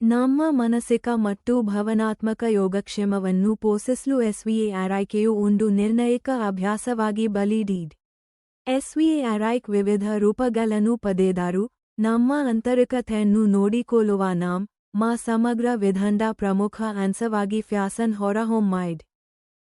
ನಮ್ಮ ಮಾನಸಿಕ ಮತ್ತು ಭಾವನಾತ್ಮಕ ಯೋಗಕ್ಷೇಮವನ್ನು ಪೋಷಿಸಲು SVARIಕೆಯು ಒಂದು ನಿರ್ಣಾಯಕ ಅಭ್ಯಾಸವಾಗಿ ಬಲಿಡೀಡ್. SVARIಕ್ ವಿವಿಧ ರೂಪಗಳನ್ನು ಪಡೆದರು. ನಮ್ಮ ಆಂತರಿಕತೆಯನ್ನು ನೋಡಿಕೊಳ್ಳುವ ನಮ್ಮ ಸಮಗ್ರ ವಿಧಾನದ ಪ್ರಮುಖ ಅಂಶವಾಗಿ ಫ್ಯಾಷನ್ ಹೊರಹೊಮ್ಮೈಡ್.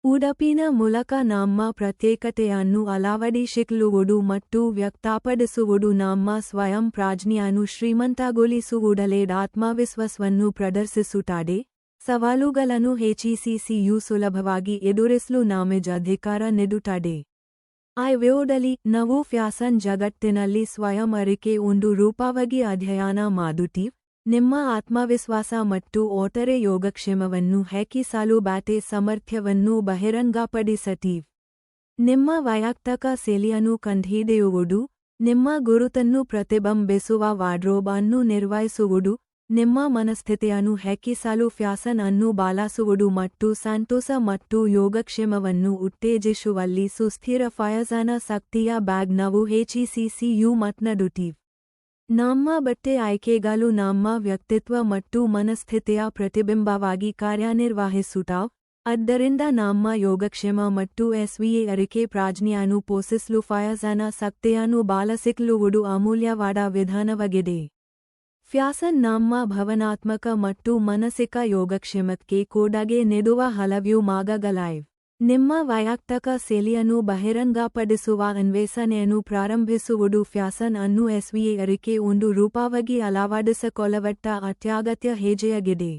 ಉಡುಪಿನ ಮೂಲಕ ನಮ್ಮ ಪ್ರತ್ಯೇಕತೆಯನ್ನು ಅಳವಡಿಸಿಕೊಳ್ಳುವುದು ಮತ್ತು ವ್ಯಕ್ತಪಡಿಸುವುದು ನಮ್ಮ ಸ್ವಯಂ ಪ್ರಜ್ಞೆಯನ್ನು ಶ್ರೀಮಂತಗೊಳಿಸುವುದಲ್ಲದೆ ಆತ್ಮವಿಶ್ವಾಸವನ್ನು ಪ್ರದರ್ಶಿಸುತ್ತದೆ. ಸವಾಲುಗಳನ್ನು HECCಯು ಸುಲಭವಾಗಿ ಎದುರಿಸಲು ನಮಗೆ ಅಧಿಕಾರ ನೀಡುತ್ತದೆ. ಈ ವಿಡಿಯೋದಲ್ಲಿ ನಾವು ಫ್ಯಾಷನ್ ಜಗತ್ತಿನಲ್ಲಿ ಸ್ವಯಂ ಅರಿಕೆ ಒಂದು ರೂಪವಾಗಿ ಅಧ್ಯಯನ ಮಾಡುತ್ತೀವಿ. ನಿಮ್ಮ ಆತ್ಮವಿಶ್ವಾಸ ಮತ್ತು ಒಟ್ಟಾರೆ ಯೋಗಕ್ಷೇಮವನ್ನು ಹೆಚ್ಚಿಸಲು ಬಾಟೆ ಸಾಮರ್ಥ್ಯವನ್ನು ಬಹಿರಂಗಪಡಿಸುತ್ತೀವಿ. ನಿಮ್ಮ ವೈಯಕ್ತಿಕ ಶೈಲಿಯನ್ನು ಕಂಡುಹಿಡಿಯುವುದು, ನಿಮ್ಮ ಗುರುತನ್ನು ಪ್ರತಿಬಿಂಬಿಸುವ ವಾರ್ಡ್ರೋಬ್ ಅನ್ನು ನಿರ್ವಹಿಸುವುದು, ನಿಮ್ಮ ಮನಸ್ಥಿತಿಯನ್ನು ಹೆಚ್ಚಿಸಲು ಫ್ಯಾಷನ್ ಅನ್ನು ಬಳಸುವುದು ಮತ್ತು ಸಂತೋಷ ಮತ್ತು ಯೋಗಕ್ಷೇಮವನ್ನು ಉತ್ತೇಜಿಸುವಲ್ಲಿ ಸುಸ್ಥಿರ ಫ್ಯಾಷನ್ ಶಕ್ತಿಯ ಬಗ್ಗೆ ನಾವು HECCಯು ಮಾತನಾಡುತ್ತೀವಿ. ನಮ್ಮ ಬಟ್ಟೆ ಆಯ್ಕೆಗಳು ನಮ್ಮ ವ್ಯಕ್ತಿತ್ವ ಮತ್ತು ಮನಸ್ಥಿತಿಯ ಪ್ರತಿಬಿಂಬವಾಗಿ ಕಾರ್ಯನಿರ್ವಹಿಸುತ್ತವೆ. ಆದ್ದರಿಂದ ನಮ್ಮ ಯೋಗಕ್ಷೇಮ ಮತ್ತು SVARIಕೆ ಪ್ರಜ್ಞೆಯನ್ನು ಪೋಷಿಸಲು ಫ್ಯಾಷನ್ ಶಕ್ತಿಯನ್ನು ಬಳಸಿಕೊಳ್ಳುವುದು ಅಮೂಲ್ಯವಾದ ವಿಧಾನವಾಗಿದೆ. ಫ್ಯಾಷನ್ ನಮ್ಮ ಭಾವನಾತ್ಮಕ ಮತ್ತು ಮಾನಸಿಕ ಯೋಗಕ್ಷೇಮಕ್ಕೆ ಕೊಡುಗೆ ನೀಡುವ ಹಲವು ಮಾರ್ಗಗಳಿವೆ. ನಿಮ್ಮ ವೈಯಕ್ತಿಕ ಶೈಲಿಯನ್ನು ಬಹಿರಂಗಪಡಿಸುವ ಅನ್ವೇಷಣೆಯನ್ನು ಪ್ರಾರಂಭಿಸುವುದು ಫ್ಯಾಷನ್ ಅನ್ನು SVARIಕೆ ಒಂದು ರೂಪವಾಗಿ ಅಳವಡಿಸಿಕೊಳ್ಳುವತ್ತ ಅತ್ಯಗತ್ಯ ಹೆಜ್ಜೆಯಾಗಿದೆ.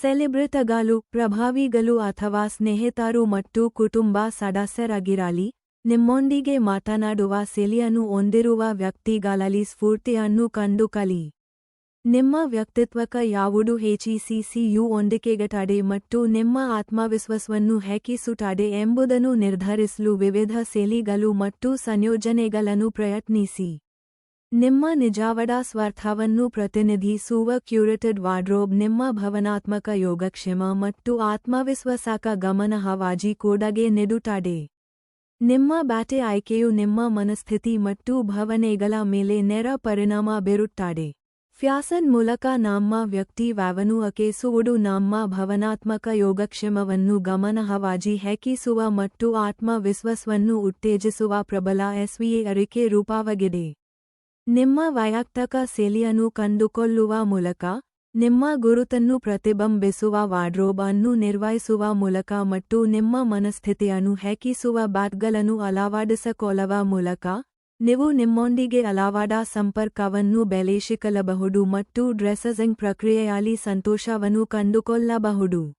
ಸೆಲೆಬ್ರಿಟಿಗಳು, ಪ್ರಭಾವಿಗಳು ಅಥವಾ ಸ್ನೇಹಿತರು ಮತ್ತು ಕುಟುಂಬ ಸದಸ್ಯರಾಗಿರಲಿ, ನಿಮ್ಮೊಂದಿಗೆ ಮಾತನಾಡುವ ಶೈಲಿಯನ್ನು ಹೊಂದಿರುವ ವ್ಯಕ್ತಿಗಳಲ್ಲಿ ಸ್ಫೂರ್ತಿಯನ್ನು ಕಂಡುಕೊಳ್ಳಿ. ನಿಮ್ಮ ವ್ಯಕ್ತಿತ್ವಕ್ಕೆ ಯಾವುದು HECCಯು ಹೊಂದಿಕೆಯಾಗುತ್ತದೆ ಮತ್ತು ನಿಮ್ಮ ಆತ್ಮವಿಶ್ವಾಸವನ್ನು ಹೆಚ್ಚಿಸುತ್ತದೆ ಎಂಬುದನ್ನು ನಿರ್ಧರಿಸಲು ವಿವಿಧ ಶೈಲಿಗಳು ಮತ್ತು ಸಂಯೋಜನೆಗಳನ್ನು ಪ್ರಯತ್ನಿಸಿ. ನಿಮ್ಮ ನಿಜವಾದ ಸ್ವಾರ್ಥವನ್ನು ಪ್ರತಿನಿಧಿಸುವ ಕ್ಯೂರೇಟೆಡ್ ವಾರ್ಡ್ರೋಬ್ ನಿಮ್ಮ ಭಾವನಾತ್ಮಕ ಯೋಗಕ್ಷೇಮ ಮತ್ತು ಆತ್ಮವಿಶ್ವಾಸಕ್ಕೆ ಗಮನಾರ್ಹವಾಗಿ ಕೊಡುಗೆ ನೀಡುತ್ತದೆ. ನಿಮ್ಮ ಬಟ್ಟೆ ಆಯ್ಕೆಯು ನಿಮ್ಮ ಮನಸ್ಥಿತಿ ಮತ್ತು ಭಾವನೆಗಳ ಮೇಲೆ ನೇರ ಪರಿಣಾಮ ಬೀರುತ್ತದೆ. ಫ್ಯಾಷನ್ ಮೂಲಕ ನಮ್ಮ ವ್ಯಕ್ತಿತ್ವವನ್ನು ಹೆಚ್ಚಿಸುವುದು ನಮ್ಮ ಭಾವನಾತ್ಮಕ ಯೋಗಕ್ಷೇಮವನ್ನು ಗಮನಾರ್ಹವಾಗಿ ಹೆಚ್ಚಿಸುವ ಮತ್ತು ಆತ್ಮವಿಶ್ವಾಸವನ್ನು ಉತ್ತೇಜಿಸುವ ಪ್ರಬಲ SVARIಕೆ ರೂಪವಾಗಿದೆ. ನಿಮ್ಮ ವೈಯಕ್ತಿಕ ಶೈಲಿಯನ್ನು ಕಂಡುಕೊಳ್ಳುವ ಮೂಲಕ, ನಿಮ್ಮ ಗುರುತನ್ನು ಪ್ರತಿಬಿಂಬಿಸುವ ವಾರ್ಡ್ರೋಬ್ ಅನ್ನು ನಿರ್ವಹಿಸುವ ಮೂಲಕ ಮತ್ತು ನಿಮ್ಮ ಮನಸ್ಥಿತಿಯನ್ನು ಹೆಚ್ಚಿಸುವ ಬಟ್ಟೆಗಳನ್ನು ಅಳವಡಿಸಿಕೊಳ್ಳುವ ಮೂಲಕ, ನೀವು ನಿಮ್ಮೊಂದಿಗೆ ಆಳವಾದ ಸಂಪರ್ಕವನ್ನು ಬೆಳೆಸಿಕೊಳ್ಳಬಹುದು ಮತ್ತು ಡ್ರೆಸ್ಸಿಂಗ್ ಪ್ರಕ್ರಿಯೆಯಲ್ಲಿ ಸಂತೋಷವನ್ನು ಕಂಡುಕೊಳ್ಳಬಹುದು.